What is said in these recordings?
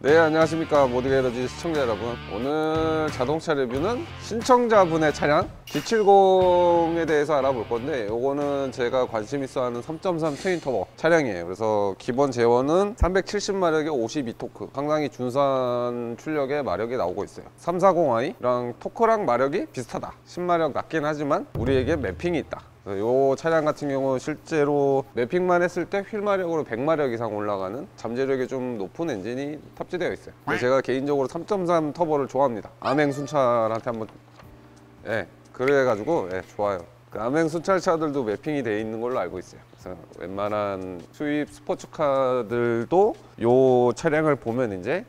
네, 안녕하십니까 모드게러지 시청자 여러분. 오늘 자동차 리뷰는 신청자분의 차량 G70에 대해서 알아볼 건데, 요거는 제가 관심 있어 하는 3.3 트윈터보 차량이에요. 그래서 기본 제원은 370마력의 52토크, 상당히 준수한 출력의 마력이 나오고 있어요. 340i랑 토크랑 마력이 비슷하다. 10마력 낮긴 하지만 우리에게 매핑이 있다. 이 차량 같은 경우 실제로 매핑만 했을 때 휠마력으로 100마력 이상 올라가는 잠재력이 좀 높은 엔진이 탑재되어 있어요. 제가 개인적으로 3.3 터보를 좋아합니다. 암행 순찰한테 한번 그래가지고 좋아요. 그 암행 순찰차들도 매핑이 되어 있는 걸로 알고 있어요. 그래서 웬만한 수입 스포츠카들도 이 차량을 보면 이제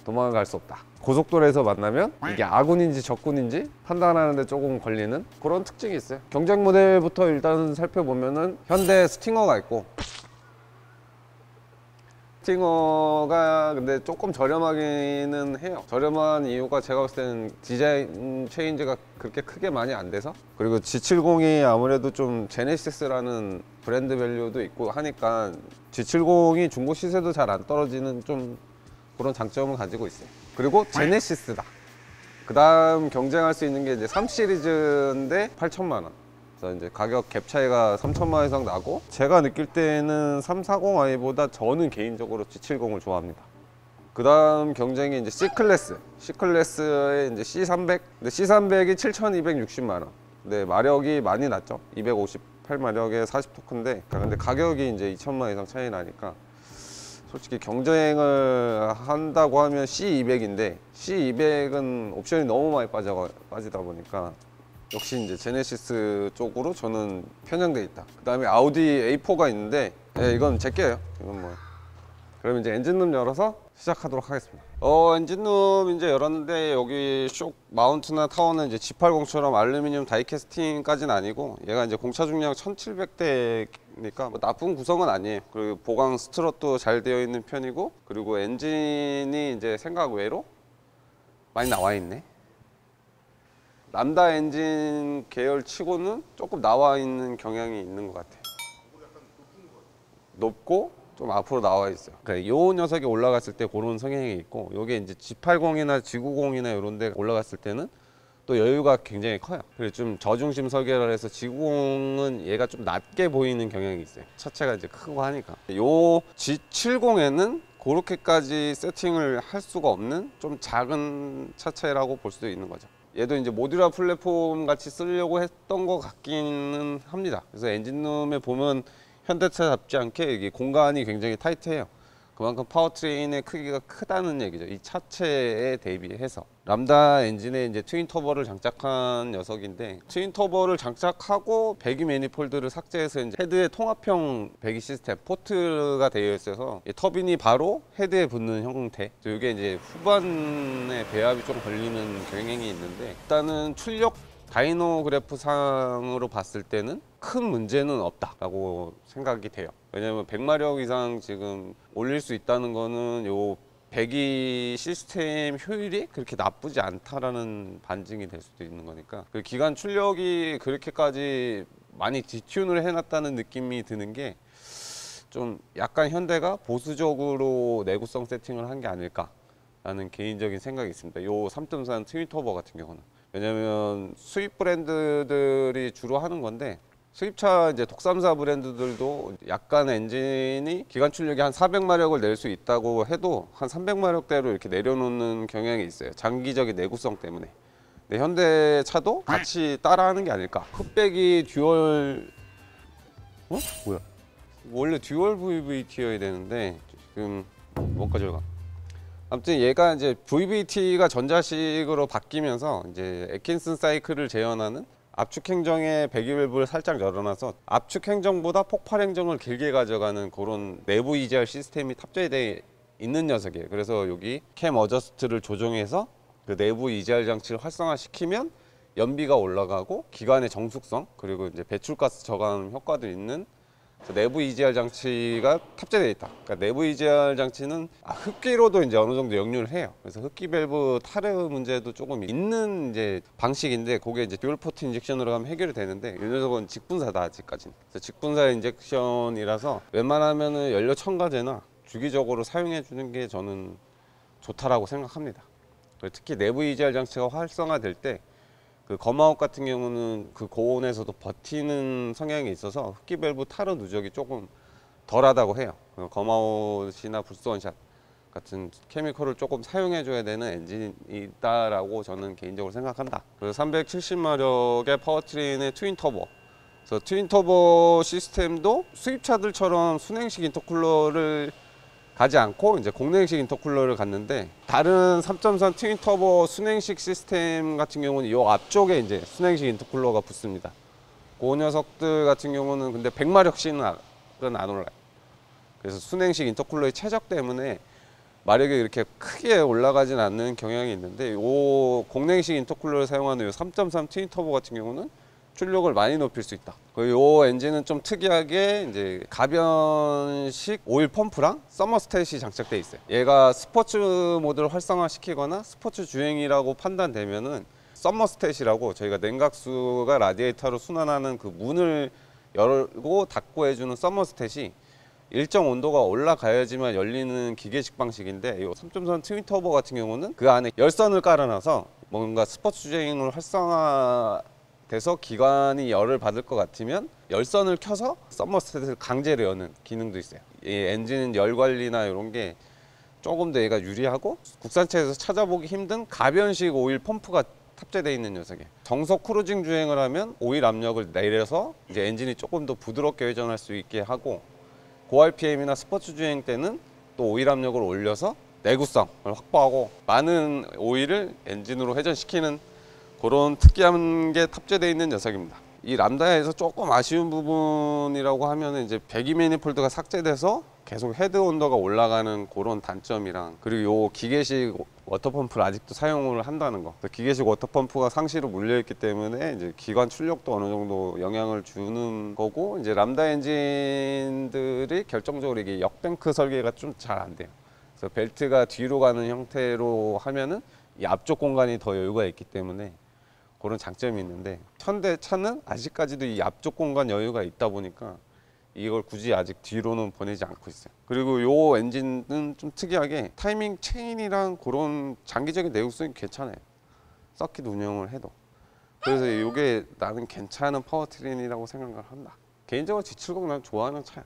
도망갈 수 없다. 고속도로에서 만나면 이게 아군인지 적군인지 판단하는데 조금 걸리는 그런 특징이 있어요. 경쟁 모델부터 일단 살펴보면은 현대 스팅어가 있고, 스팅어가 근데 조금 저렴하기는 해요. 저렴한 이유가 제가 봤을 때는 디자인 체인지가 그렇게 크게 많이 안 돼서, 그리고 G70이 아무래도 좀 제네시스라는 브랜드 밸류도 있고 하니까 G70이 중고 시세도 잘 안 떨어지는 좀 그런 장점을 가지고 있어요. 그리고 제네시스다. 그 다음 경쟁할 수 있는 게 이제 3 시리즈인데 8천만 원. 그래서 이제 가격 갭 차이가 3천만 원 이상 나고, 제가 느낄 때는 340i보다 저는 개인적으로 G70을 좋아합니다. 그 다음 경쟁이 이제 C클래스. C클래스의 이제 C300. 근데 C300이 7,260만 원. 근데 마력이 많이 낮죠. 258마력에 40토크인데, 근데 가격이 이제 2천만 원 이상 차이 나니까 솔직히 경쟁을 한다고 하면 C200인데, C200은 옵션이 너무 많이 빠지다 보니까 역시 이제 제네시스 쪽으로 저는 편향돼 있다. 그 다음에 아우디 A4가 있는데, 이건 제게요. 이건 뭐. 그럼 이제 엔진룸 열어서 시작하도록 하겠습니다. 엔진룸 이제 열었는데, 여기 쇼 마운트나 타워는 이제 G80처럼 알루미늄 다이캐스팅까지는 아니고, 얘가 이제 공차 중량 1700대니까 뭐 나쁜 구성은 아니에요. 그리고 보강 스트럿도 잘 되어 있는 편이고, 그리고 엔진이 이제 생각 외로 많이 나와 있네. 람다 엔진 계열 치고는 조금 나와 있는 경향이 있는 것 같아요. 높고 좀 앞으로 나와 있어요. 그러니까 이 녀석이 올라갔을 때 그런 성향이 있고, 요게 이제 G80이나 G90이나 이런 데 올라갔을 때는 또 여유가 굉장히 커요. 그리고 좀 저중심 설계를 해서 G90은 얘가 좀 낮게 보이는 경향이 있어요. 차체가 이제 크고 하니까. 요 G70에는 그렇게까지 세팅을 할 수가 없는 좀 작은 차체라고 볼 수도 있는 거죠. 얘도 이제 모듈러 플랫폼 같이 쓰려고 했던 것 같기는 합니다. 그래서 엔진룸에 보면 현대차답지 않게 이게 공간이 굉장히 타이트해요. 그만큼 파워트레인의 크기가 크다는 얘기죠. 이 차체에 대비해서. 람다 엔진에 이제 트윈 터보를 장착한 녀석인데, 트윈 터보를 장착하고 배기 매니폴드를 삭제해서 이제 헤드에 통합형 배기 시스템 포트가 되어 있어서 터빈이 바로 헤드에 붙는 형태. 이게 이제 후반에 배합이 좀 걸리는 경향이 있는데, 일단은 출력 다이노그래프 상으로 봤을 때는 큰 문제는 없다라고 생각이 돼요. 왜냐면 100마력 이상 지금 올릴 수 있다는 거는 요 배기 시스템 효율이 그렇게 나쁘지 않다라는 반증이 될 수도 있는 거니까, 그 기관 출력이 그렇게까지 많이 디튠을 해놨다는 느낌이 드는 게 좀 약간 현대가 보수적으로 내구성 세팅을 한 게 아닐까라는 개인적인 생각이 있습니다. 요 3.3 트윈 터보 같은 경우는. 왜냐면 수입 브랜드들이 주로 하는 건데, 수입차 이제 독삼사 브랜드들도 약간 엔진이 기관 출력이 한 400마력을 낼 수 있다고 해도 한 300마력대로 이렇게 내려놓는 경향이 있어요. 장기적인 내구성 때문에. 근데 현대차도 같이 따라하는 게 아닐까. 흑백이 듀얼, 뭐야? 원래 듀얼 VVT여야 되는데 지금 뭔가 저가. 아무튼 얘가 이제 VVT가 전자식으로 바뀌면서 이제 애킨슨 사이클을 재현하는 압축 행정의 배기 밸브를 살짝 열어놔서 압축 행정보다 폭발 행정을 길게 가져가는 그런 내부 EGR 시스템이 탑재되어 있는 녀석이에요. 그래서 여기 캠 어저스트를 조정해서 그 내부 EGR 장치를 활성화시키면 연비가 올라가고 기관의 정숙성, 그리고 이제 배출가스 저감 효과도 있는 내부 EGR 장치가 탑재되어 있다. 그러니까 내부 EGR 장치는 흡기로도 이제 어느 정도 역류를 해요. 그래서 흡기 밸브 타르 문제도 조금 있는 이제 방식인데, 그게 이제 듀얼 포트 인젝션으로 하면 해결이 되는데, 이 녀석은 직분사다 아직까지는. 그래서 직분사 인젝션이라서 웬만하면은 연료 첨가제나 주기적으로 사용해 주는 게 저는 좋다라고 생각합니다. 특히 내부 EGR 장치가 활성화될 때 그 거마웃 같은 경우는 그 고온에서도 버티는 성향이 있어서 흡기 밸브 타르 누적이 조금 덜하다고 해요. 거마웃이나 불스원샷 같은 케미컬을 조금 사용해 줘야 되는 엔진이 있다라고 저는 개인적으로 생각한다. 그래서 370마력의 파워트레인의 트윈 터보, 그래서 트윈 터보 시스템도 수입차들처럼 순행식 인터쿨러를 가지 않고 이제 공랭식 인터쿨러를 갔는데, 다른 3.3 트윈 터보 순행식 시스템 같은 경우는 이 앞쪽에 이제 순행식 인터쿨러가 붙습니다. 그 녀석들 같은 경우는 근데 100마력씩은 안 올라요. 그래서 순행식 인터쿨러의 최적 때문에 마력이 이렇게 크게 올라가진 않는 경향이 있는데, 이 공랭식 인터쿨러를 사용하는 이 3.3 트윈 터보 같은 경우는 출력을 많이 높일 수 있다. 이 엔진은 좀 특이하게 이제 가변식 오일 펌프랑 서머스탯이 장착되어 있어요. 얘가 스포츠 모드를 활성화시키거나 스포츠 주행이라고 판단되면은 서머스탯이라고, 저희가 냉각수가 라디에이터로 순환하는 그 문을 열고 닫고 해주는 서머스탯이 일정 온도가 올라가야지만 열리는 기계식 방식인데, 이 3.3 트윈 터보 같은 경우는 그 안에 열선을 깔아놔서 뭔가 스포츠 주행을 활성화돼서 기관이 열을 받을 것 같으면 열선을 켜서 서머스탯을 강제로 여는 기능도 있어요. 이 엔진 열 관리나 이런 게 조금 더 얘가 유리하고, 국산차에서 찾아보기 힘든 가변식 오일 펌프가 탑재되어 있는 녀석이에요. 정석 크루징 주행을 하면 오일 압력을 내려서 이제 엔진이 조금 더 부드럽게 회전할 수 있게 하고, 고RPM이나 스포츠 주행 때는 또 오일 압력을 올려서 내구성을 확보하고 많은 오일을 엔진으로 회전시키는 그런 특이한 게 탑재되어 있는 녀석입니다. 이 람다에서 조금 아쉬운 부분이라고 하면 이제 배기 매니폴드가 삭제돼서 계속 헤드 온도가 올라가는 그런 단점이랑, 그리고 요 기계식 워터펌프를 아직도 사용을 한다는 거. 기계식 워터펌프가 상시로 물려있기 때문에 이제 기관 출력도 어느 정도 영향을 주는 거고, 이제 람다 엔진들이 결정적으로 이게 역뱅크 설계가 좀 잘 안 돼요. 그래서 벨트가 뒤로 가는 형태로 하면은 이 앞쪽 공간이 더 여유가 있기 때문에 그런 장점이 있는데, 현대차는 아직까지도 이 앞쪽 공간 여유가 있다 보니까 이걸 굳이 아직 뒤로는 보내지 않고 있어요. 그리고 요 엔진은 좀 특이하게 타이밍 체인이랑 그런 장기적인 내구성이 괜찮아요. 서킷 운영을 해도. 그래서 이게 나는 괜찮은 파워트레인이라고 생각을 한다. 개인적으로 G70 난 좋아하는 차야.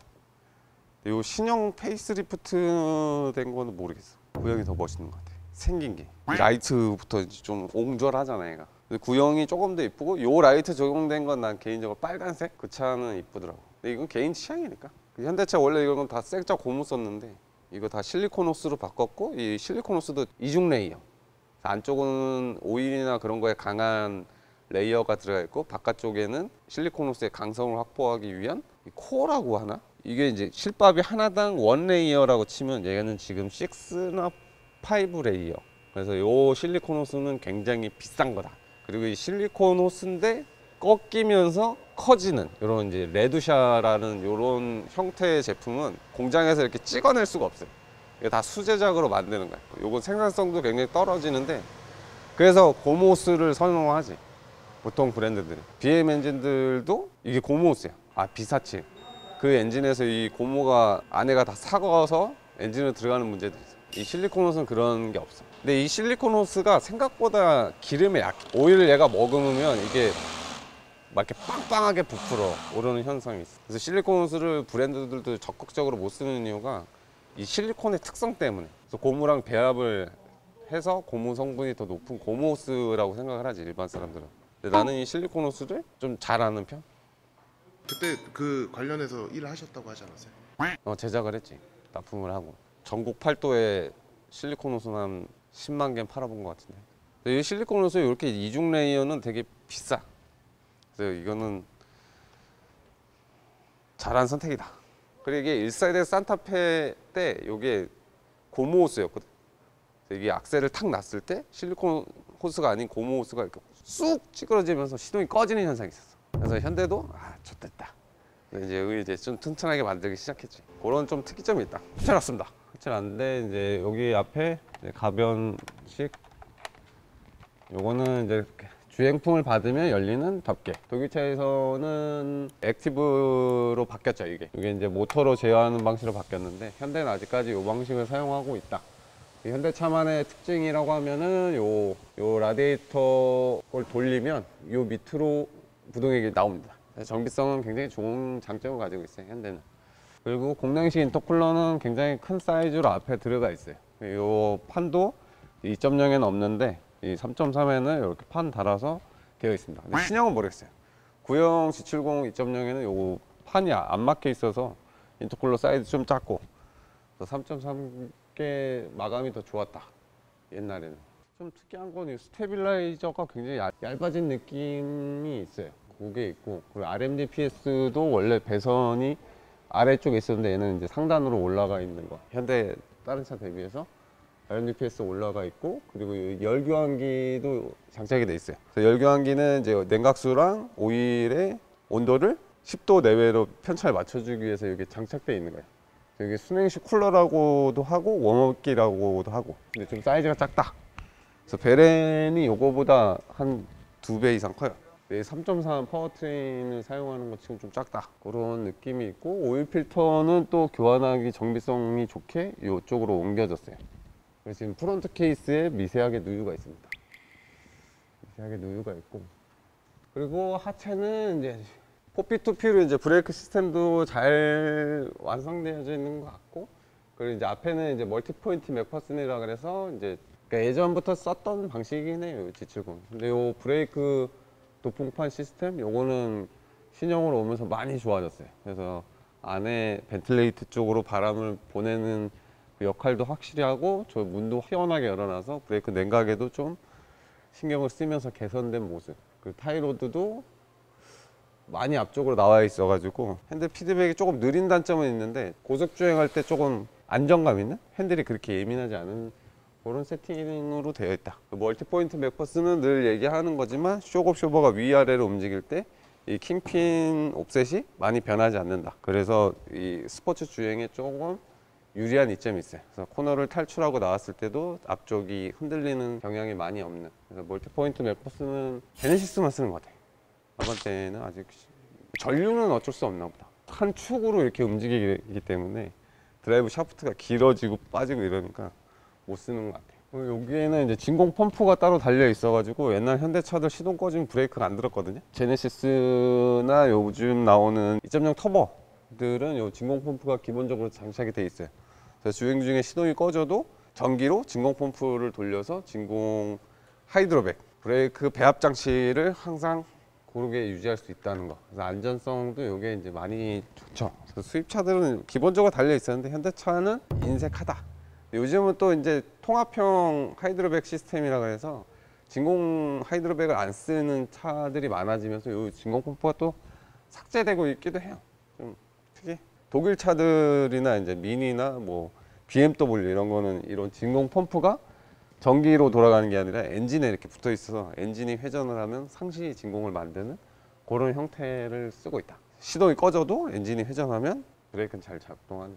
요 신형 페이스리프트 된 거는 모르겠어. 구형이 더 멋있는 것 같아. 생긴 게 라이트부터 좀 옹졸하잖아 얘가. 구형이 조금 더 이쁘고, 요 라이트 적용된 건 난 개인적으로 빨간색 그 차는 이쁘더라고. 근데 이건 개인 취향이니까. 현대차 원래 이건 다 생짜 고무 썼는데 이거 다 실리콘 호스로 바꿨고, 이 실리콘 호스도 이중 레이어. 안쪽은 오일이나 그런 거에 강한 레이어가 들어가 있고, 바깥쪽에는 실리콘 호스의 강성을 확보하기 위한 코어라고 하나? 이게 이제 실밥이 하나당 원 레이어라고 치면 얘는 지금 6나 5 레이어. 그래서 요 실리콘 호스는 굉장히 비싼 거다. 그리고 이 실리콘 호스인데 꺾이면서 커지는 이런 이제 레두샤라는 이런 형태의 제품은 공장에서 이렇게 찍어낼 수가 없어요. 이게 다 수제작으로 만드는 거예요. 요건 생산성도 굉장히 떨어지는데, 그래서 고무호스를 선호하지 보통 브랜드들이. BM 엔진들도 이게 고무호스야. 비사치. 그 엔진에서 이 고무가 안에가 다 삭아서 엔진으로 들어가는 문제도 있어. 이 실리콘 호스는 그런 게 없어. 근데 이 실리콘 호스가 생각보다 기름에 약해. 오일을 얘가 머금으면 이게 막 이렇게 빵빵하게 부풀어 오르는 현상이 있어. 그래서 실리콘 호스를 브랜드들도 적극적으로 못 쓰는 이유가 이 실리콘의 특성 때문에. 그래서 고무랑 배합을 해서 고무 성분이 더 높은 고무 호스라고 생각을 하지, 일반 사람들은. 근데 나는 이 실리콘 호스를 좀 잘 아는 편? 그때 그 관련해서 일을 하셨다고 하지 않았어요? 제작을 했지. 납품을 하고. 전국 팔도에 실리콘 호스는 한 10만 개 팔아본 것 같은데. 이 실리콘 호스 이렇게 이중 레이어는 되게 비싸. 그래서 이거는 잘한 선택이다. 그리고 이게 1세대 산타페 때 이게 고무 호스였거든. 이게 악셀을 탁 놨을 때 실리콘 호스가 아닌 고무 호스가 이렇게 쑥 찌그러지면서 시동이 꺼지는 현상이 있었어. 그래서 현대도 좋됐다. 이제 좀 튼튼하게 만들기 시작했지. 그런 좀 특이점이 있다. 훔쳐놨습니다. 훔쳐놨는데 이제 여기 앞에 이제 가변식, 요거는 이제 주행풍을 받으면 열리는 덮개. 독일차에서는 액티브로 바뀌었죠. 이게 이제 모터로 제어하는 방식으로 바뀌었는데, 현대는 아직까지 이 방식을 사용하고 있다. 이 현대차만의 특징이라고 하면은 요 라디에이터를 돌리면 요 밑으로 부동액이 나옵니다. 정비성은 굉장히 좋은 장점을 가지고 있어요, 현대는. 그리고 공랭식 인터쿨러는 굉장히 큰 사이즈로 앞에 들어가 있어요. 이 판도 2.0에는 없는데 이 3.3에는 이렇게 판 달아서 되어 있습니다. 근데 신형은 모르겠어요. 구형 G70 2.0에는 요 판이 안 막혀 있어서 인터쿨러 사이즈 좀 작고 3.3개 마감이 더 좋았다, 옛날에는. 좀 특이한 건 이 스테빌라이저가 굉장히 얇아진 느낌이 있어요. 그게 있고, 그리고 RMDPS도 원래 배선이 아래쪽에 있었는데 얘는 이제 상단으로 올라가 있는 거. 현대 다른 차 대비해서 RMDPS 올라가 있고, 그리고 이 열교환기도 장착이 돼 있어요. 그래서 열교환기는 이제 냉각수랑 오일의 온도를 10도 내외로 편차를 맞춰주기 위해서 이게 장착되어 있는 거예요. 이게 순행식 쿨러라고도 하고 웜업기라고도 하고, 근데 좀 사이즈가 작다. 그래서 베렌이 요거보다 한 2배 이상 커요. 3.3 파워트레인을 사용하는 것 치고는 좀 작다, 그런 느낌이 있고, 오일 필터는 또 교환하기 정비성이 좋게 이쪽으로 옮겨졌어요. 그래서 지금 프론트 케이스에 미세하게 누유가 있습니다. 미세하게 누유가 있고, 그리고 하체는 이제 4P2P로 이제 브레이크 시스템도 잘 완성되어져 있는 것 같고, 그리고 이제 앞에는 이제 멀티 포인트 맥퍼슨이라 그래서 이제 그러니까 예전부터 썼던 방식이긴 해요, G70. 근데 요 브레이크 도풍판 시스템, 요거는 신형으로 오면서 많이 좋아졌어요. 그래서 안에 벤틀레이트 쪽으로 바람을 보내는 그 역할도 확실히 하고, 저 문도 시원하게 열어놔서 브레이크 냉각에도 좀 신경을 쓰면서 개선된 모습. 그 타이로드도 많이 앞쪽으로 나와 있어 가지고 핸들 피드백이 조금 느린 단점은 있는데, 고속 주행할 때 조금 안정감 있는, 핸들이 그렇게 예민하지 않은 그런 세팅으로 되어 있다. 멀티 포인트 맥퍼스는 늘 얘기하는 거지만 쇼업 쇼버가 위아래로 움직일 때 이 킹핀 옵셋이 많이 변하지 않는다. 그래서 이 스포츠 주행에 조금 유리한 이점이 있어요. 그래서 코너를 탈출하고 나왔을 때도 앞쪽이 흔들리는 경향이 많이 없는, 그래서 멀티 포인트 맥퍼스는 제네시스만 쓰는 것 같아요. 아반떼는 아직 전류는 어쩔 수 없나 보다. 한 축으로 이렇게 움직이기 때문에 드라이브 샤프트가 길어지고 빠지고 이러니까 못 쓰는 것 같아요. 여기에는 이제 진공 펌프가 따로 달려 있어가지고 옛날 현대차들 시동 꺼지면 브레이크가 안 들었거든요. 제네시스나 요즘 나오는 2.0 터보들은 요 진공 펌프가 기본적으로 장착이 돼 있어요. 그래서 주행 중에 시동이 꺼져도 전기로 진공 펌프를 돌려서 진공 하이드로백, 브레이크 배합 장치를 항상 고르게 유지할 수 있다는 거. 그래서 안전성도 이게 이제 많이 좋죠. 그래서 수입차들은 기본적으로 달려 있었는데 현대차는 인색하다. 요즘은 또 이제 통합형 하이드로백 시스템이라 해서 진공 하이드로백을 안 쓰는 차들이 많아지면서 이 진공 펌프가 또 삭제되고 있기도 해요. 좀 특히 독일 차들이나 이제 미니나 뭐 BMW 이런 거는 이런 진공 펌프가 전기로 돌아가는 게 아니라 엔진에 이렇게 붙어 있어서 엔진이 회전을 하면 상시 진공을 만드는 그런 형태를 쓰고 있다. 시동이 꺼져도 엔진이 회전하면 브레이크는 잘 작동하는.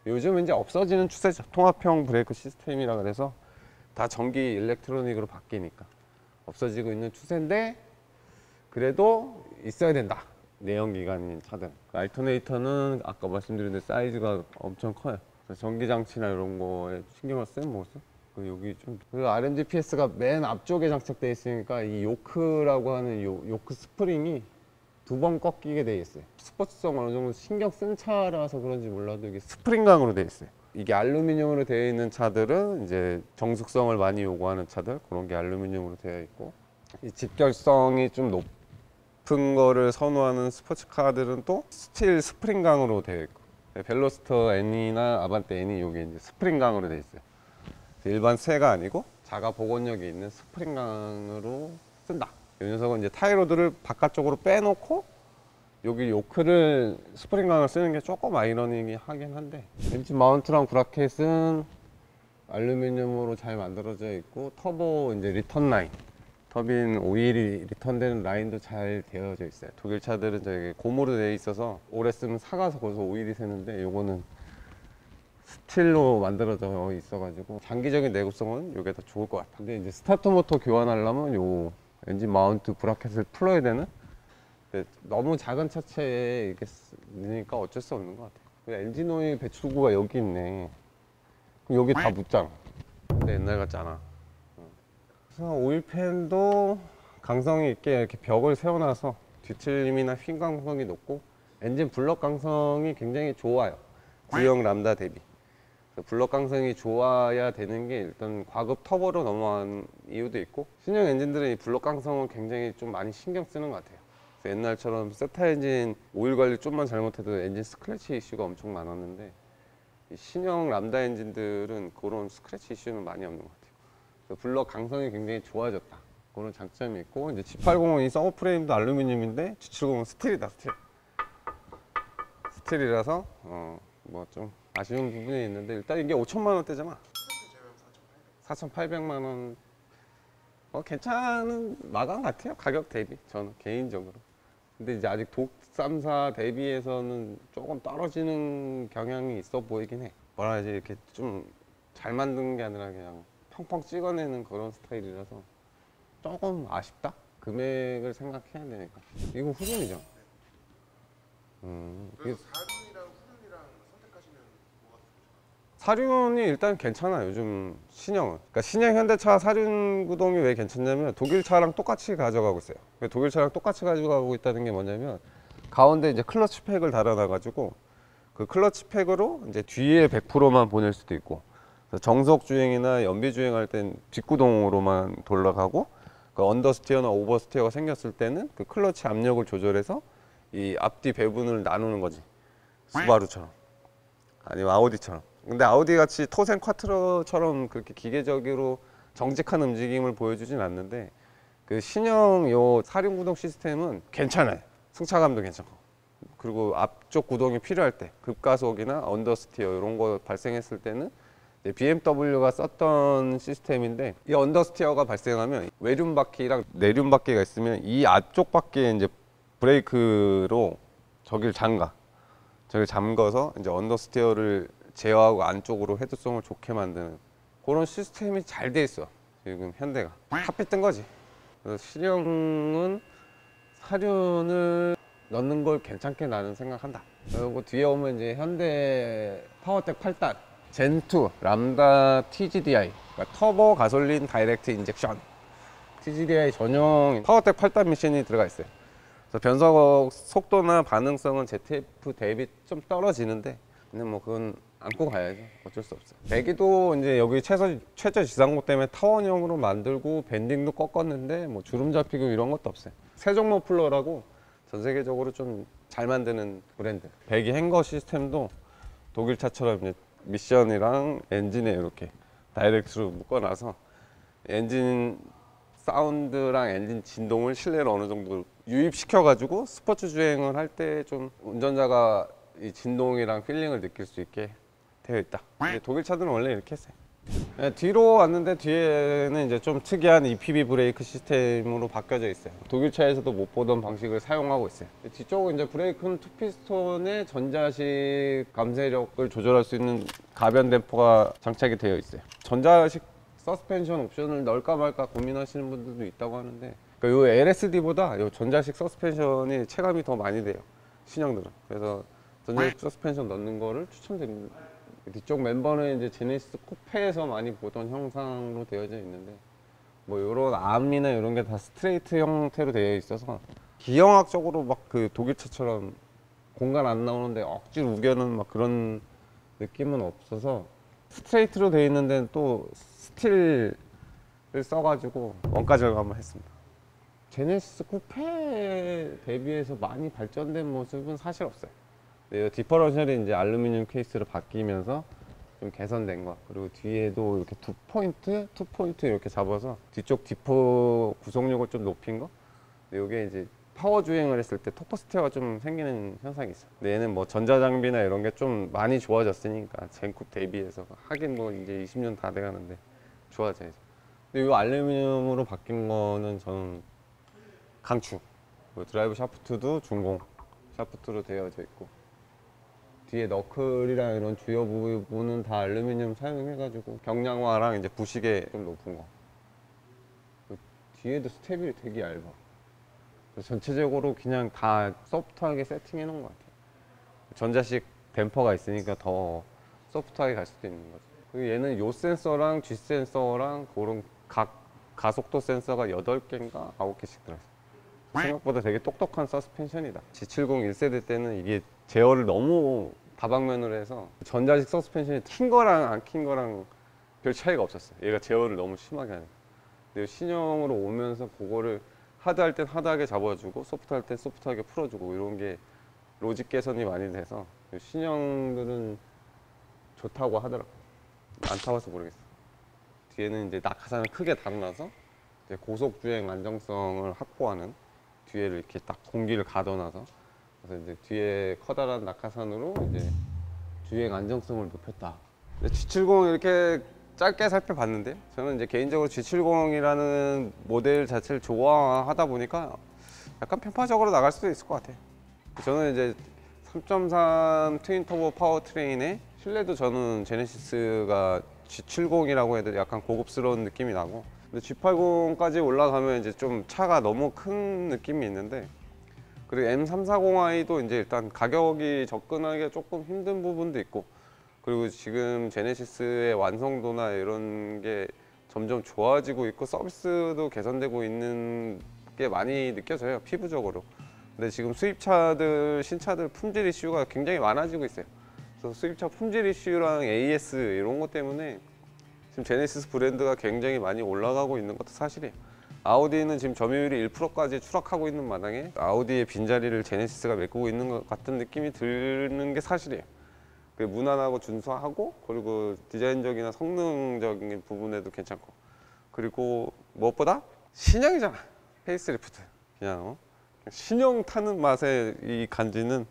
요즘은 이제 없어지는 추세죠. 통합형 브레이크 시스템이라 그래서 다 전기 일렉트로닉으로 바뀌니까 없어지고 있는 추세인데, 그래도 있어야 된다, 내연기관인 차들. 알터네이터는 아까 말씀드린 대로 사이즈가 엄청 커요. 그래서 전기장치나 이런 거에 신경을 쓰는 모습. 여기 좀, 그 RMDPS가 맨 앞쪽에 장착되어 있으니까 이 요크라고 하는 요크 스프링이 2번 꺾이게 되어 있어요. 스포츠성 어느 정도 신경 쓴 차라서 그런지 몰라도 이게 스프링강으로 되어 있어요. 이게 알루미늄으로 되어 있는 차들은 이제 정숙성을 많이 요구하는 차들, 그런 게 알루미늄으로 되어 있고, 이 집결성이 좀 높은 거를 선호하는 스포츠카들은 또 스틸 스프링강으로 되어 있고, 벨로스터 N이나 아반떼 N이 이게 이제 스프링강으로 되어 있어요. 일반 쇠가 아니고 자가 복원력이 있는 스프링강으로 쓴다. 이 녀석은 이제 타이로드를 바깥쪽으로 빼놓고 여기 요크를 스프링강을 쓰는 게 조금 아이러니하긴 한데, 엔진 마운트랑 브라켓은 알루미늄으로 잘 만들어져 있고, 터보 이제 리턴 라인, 터빈 오일이 리턴되는 라인도 잘 되어져 있어요. 독일 차들은 저기 고무로 되어 있어서 오래 쓰면 삭아서 거기서 오일이 새는데, 요거는 스틸로 만들어져 있어가지고 장기적인 내구성은 이게 더 좋을 것 같아. 근데 이제 스타트 모터 교환하려면 요 엔진 마운트 브라켓을 풀어야 되는, 너무 작은 차체에 이렇게 넣으니까 어쩔 수 없는 것 같아요. 엔진 오일 배출구가 여기 있네. 그럼 여기 다 묻잖아. 근데 옛날 같지 않아. 그래서 오일팬도 강성이 있게 이렇게 벽을 세워놔서 뒤틀림이나 휜 강성이 높고 엔진 블럭 강성이 굉장히 좋아요. 구형 람다 대비. 블럭 강성이 좋아야 되는 게 일단 과급 터보로 넘어간 이유도 있고, 신형 엔진들은 이 블럭 강성을 굉장히 좀 많이 신경 쓰는 것 같아요. 그래서 옛날처럼 세타 엔진 오일 관리 좀만 잘못해도 엔진 스크래치 이슈가 엄청 많았는데, 이 신형 람다 엔진들은 그런 스크래치 이슈는 많이 없는 것 같아요. 그래서 블럭 강성이 굉장히 좋아졌다, 그런 장점이 있고, 이제 G80은 이 서브 프레임도 알루미늄인데 G70은 스틸이다. 스틸이라서 뭐 좀 아쉬운 부분이 있는데, 일단 이게 5천만 원대잖아. 4,800만 원. 괜찮은 마감 같아요, 가격 대비. 저는 개인적으로. 근데 이제 아직 독3사 대비해서는 조금 떨어지는 경향이 있어 보이긴 해. 뭐라 해야지, 이렇게 좀 잘 만든 게 아니라 그냥 펑펑 찍어내는 그런 스타일이라서 조금 아쉽다? 금액을 생각해야 되니까. 이거 후륜이죠? 그래서 사륜이랑 후륜이랑 선택하시면 뭐가 좋으실까요? 사륜이 일단 괜찮아요, 요즘 신형은. 그러니까 신형 현대차 사륜 구동이 왜 괜찮냐면 독일 차랑 똑같이 가져가고 있어요. 독일 차랑 똑같이 가져가고 있다는 게 뭐냐면, 가운데 이제 클러치 팩을 달아놔가지고 그 클러치 팩으로 이제 뒤에 100%만 보낼 수도 있고, 그래서 정속 주행이나 연비 주행할 땐 뒷구동으로만 돌아가고, 그 언더스티어나 오버스티어가 생겼을 때는 그 클러치 압력을 조절해서 이 앞뒤 배분을 나누는 거지. 스바루처럼 아니면 아우디처럼. 근데 아우디 같이 토센 쿼트로처럼 그렇게 기계적으로 정직한 움직임을 보여주진 않는데, 그 신형 요 사륜 구동 시스템은 괜찮아요. 승차감도 괜찮고, 그리고 앞쪽 구동이 필요할 때 급가속이나 언더스티어 이런 거 발생했을 때는 BMW가 썼던 시스템인데, 이 언더스티어가 발생하면 외륜 바퀴랑 내륜 바퀴가 있으면 이 앞쪽 바퀴에 이제 브레이크로 저길 잠가서 이제 언더스티어를 제어하고 안쪽으로 헤드성을 좋게 만드는 그런 시스템이 잘 돼 있어 지금 현대가. 탑이 뜬 거지. 그래서 신형은 사륜을 넣는 걸 괜찮게 나는 생각한다. 그리고 뒤에 오면 이제 현대 파워텍 8단 젠2 람다 TGDI, 그러니까 터보 가솔린 다이렉트 인젝션 TGDI 전용 파워텍 8단 미션이 들어가 있어요. 그래서 변속 속도나 반응성은 ZF 대비 좀 떨어지는데, 근데 뭐 그건 안고 가야죠. 어쩔 수 없어요. 배기도 이제 여기 최저 지상고 때문에 타원형으로 만들고 밴딩도 꺾었는데 뭐 주름 잡히고 이런 것도 없어요. 세종 머플러라고 전 세계적으로 좀 잘 만드는 브랜드. 배기 행거 시스템도 독일 차처럼 이제 미션이랑 엔진에 이렇게 다이렉트로 묶어놔서 엔진 사운드랑 엔진 진동을 실내로 어느 정도 유입시켜가지고 스포츠 주행을 할 때 좀 운전자가 이 진동이랑 필링을 느낄 수 있게 되어 있다. 근데 독일 차들은 원래 이렇게 했어요. 네, 뒤로 왔는데 뒤에는 이제 좀 특이한 EPB 브레이크 시스템으로 바뀌어져 있어요. 독일 차에서도 못 보던 방식을 사용하고 있어요. 뒤쪽은 이제 브레이크는 투피스톤에 전자식 감쇄력을 조절할 수 있는 가변 댐퍼가 장착이 되어 있어요. 전자식 서스펜션 옵션을 넣을까 말까 고민하시는 분들도 있다고 하는데, 그러니까 요 LSD보다 요 전자식 서스펜션이 체감이 더 많이 돼요, 신형들은. 그래서 전자식 서스펜션 넣는 거를 추천드립니다. 뒤쪽 멤버는 이제 제네시스 코페에서 많이 보던 형상으로 되어져 있는데, 뭐 요런 암이나 이런 게 다 스트레이트 형태로 되어 있어서 기형학적으로 막 그 독일차처럼 공간 안 나오는데 억지로 우겨는 막 그런 느낌은 없어서, 스트레이트로 되어 있는 데는 또 스틸을 써가지고 원가 절감을 했습니다. 제네시스 코페 대비해서 많이 발전된 모습은 사실 없어요. 네, 디퍼런셜이 이제 알루미늄 케이스로 바뀌면서 좀 개선된 거, 그리고 뒤에도 이렇게 투 포인트 이렇게 잡아서 뒤쪽 디퍼 구속력을 좀 높인 거. 근데 이게 이제 파워 주행을 했을 때 토퍼 스티어가 좀 생기는 현상이 있어요. 근데 얘는 뭐 전자장비나 이런 게 좀 많이 좋아졌으니까 젠쿱 대비해서, 하긴 뭐 이제 20년 다 돼가는데 좋아져야죠. 근데 이 알루미늄으로 바뀐 거는 저는 강추. 드라이브 샤프트도 중공 샤프트로 되어져 있고, 뒤에 너클이랑 이런 주요 부분은 다 알루미늄 사용해가지고 경량화랑 이제 부식에 좀 높은 거. 뒤에도 스텝이 되게 얇아. 전체적으로 그냥 다 소프트하게 세팅해 놓은 것 같아요. 전자식 댐퍼가 있으니까 더 소프트하게 갈 수도 있는 거죠. 그리고 얘는 요 센서랑 G 센서랑 그런 각 가속도 센서가 8개인가 9개씩 들어있어요. 생각보다 되게 똑똑한 서스펜션이다. G70 1세대 때는 이게 제어를 너무 다방면으로 해서 전자식 서스펜션이 킨 거랑 안 킨 거랑 별 차이가 없었어요. 얘가 제어를 너무 심하게 하니까. 근데 신형으로 오면서 그거를 하드 할 땐 하드하게 잡아주고 소프트 할 땐 소프트하게 풀어주고 이런 게 로직 개선이 많이 돼서 신형들은 좋다고 하더라고요. 안 타봐서 모르겠어. 뒤에는 이제 낙하산을 크게 달아놔서 이제 고속 주행 안정성을 확보하는 뒤에를 이렇게 딱 공기를 가둬놔서 그래서 이제 뒤에 커다란 낙하산으로 이제 주행 안정성을 높였다. G70 이렇게 짧게 살펴봤는데 저는 이제 개인적으로 G70이라는 모델 자체를 좋아하다 보니까 약간 편파적으로 나갈 수도 있을 것 같아요. 저는 이제 3.3 트윈 터보 파워트레인에 실내도 저는 제네시스가 G70이라고 해도 약간 고급스러운 느낌이 나고, 근데 G80까지 올라가면 이제 좀 차가 너무 큰 느낌이 있는데, 그리고 M340i도 이제 일단 가격이 접근하기가 조금 힘든 부분도 있고, 그리고 지금 제네시스의 완성도나 이런 게 점점 좋아지고 있고 서비스도 개선되고 있는 게 많이 느껴져요, 피부적으로. 근데 지금 수입차들, 신차들 품질 이슈가 굉장히 많아지고 있어요. 그래서 수입차 품질 이슈랑 AS 이런 것 때문에 지금 제네시스 브랜드가 굉장히 많이 올라가고 있는 것도 사실이에요. 아우디는 지금 점유율이 1%까지 추락하고 있는 마당에 아우디의 빈자리를 제네시스가 메꾸고 있는 것 같은 느낌이 드는 게 사실이에요. 무난하고 준수하고, 그리고 디자인적이나 성능적인 부분에도 괜찮고, 그리고 무엇보다 신형이잖아. 페이스리프트 그냥 신형 타는 맛의 이 간지는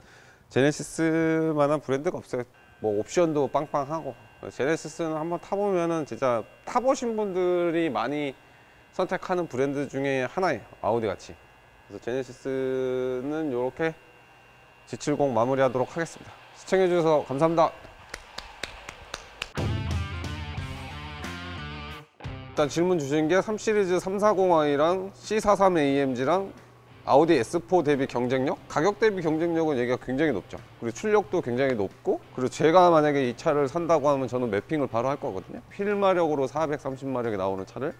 제네시스만한 브랜드가 없어요. 뭐 옵션도 빵빵하고. 제네시스는 한번 타보면은 진짜 타보신 분들이 많이 선택하는 브랜드 중에 하나예요, 아우디 같이. 그래서 제네시스는 이렇게 G70 마무리하도록 하겠습니다. 시청해주셔서 감사합니다. 일단 질문 주신 게 3시리즈 340i랑 C43AMG랑 아우디 S4 대비 경쟁력? 가격 대비 경쟁력은 얘기가 굉장히 높죠. 그리고 출력도 굉장히 높고, 그리고 제가 만약에 이 차를 산다고 하면 저는 매핑을 바로 할 거거든요. 필마력으로 430마력이 나오는 차를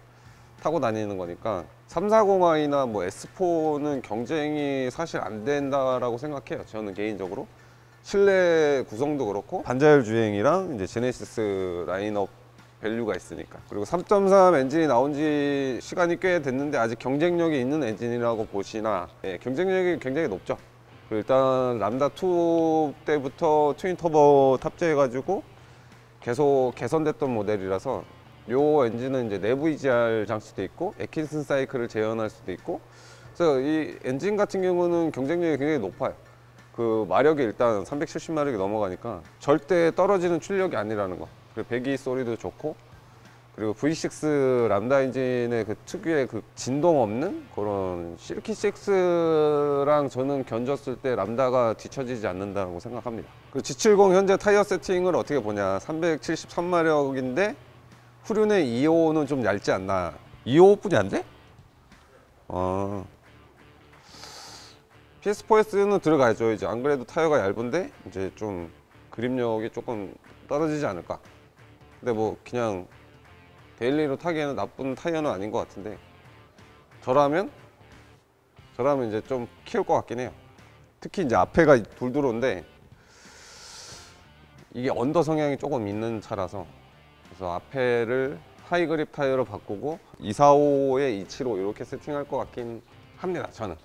타고 다니는 거니까 340i나 뭐 S4는 경쟁이 사실 안 된다라고 생각해요, 저는 개인적으로. 실내 구성도 그렇고 반자율 주행이랑 이제 제네시스 라인업 밸류가 있으니까. 그리고 3.3 엔진이 나온 지 시간이 꽤 됐는데 아직 경쟁력이 있는 엔진이라고 보시나, 예, 경쟁력이 굉장히 높죠. 일단 람다2 때부터 트윈 터보 탑재해가지고 계속 개선됐던 모델이라서 요 엔진은 이제 내부 EGR 장치도 있고 애킨슨 사이클을 재현할 수도 있고, 그래서 이 엔진 같은 경우는 경쟁력이 굉장히 높아요. 그 마력이 일단 370마력이 넘어가니까 절대 떨어지는 출력이 아니라는 거. 그리고 배기 소리도 좋고, 그리고 V6 람다 엔진의 그 특유의 그 진동 없는 그런 실키6랑 저는 견졌을 때 람다가 뒤처지지 않는다고 생각합니다. 그 G70 현재 타이어 세팅을 어떻게 보냐, 373마력인데 후륜의 2호는 좀 얇지 않나. 2호뿐이 안 돼? PS4S는 들어가야죠. 이제 안 그래도 타이어가 얇은데 이제 좀 그립력이 조금 떨어지지 않을까. 근데 뭐 그냥 데일리로 타기에는 나쁜 타이어는 아닌 것 같은데, 저라면 이제 좀 키울 것 같긴 해요. 특히 이제 앞에가 돌도로인데 이게 언더 성향이 조금 있는 차라서, 그래서 앞에를 하이그립 타이어로 바꾸고 245에 275 이렇게 세팅할 것 같긴 합니다, 저는.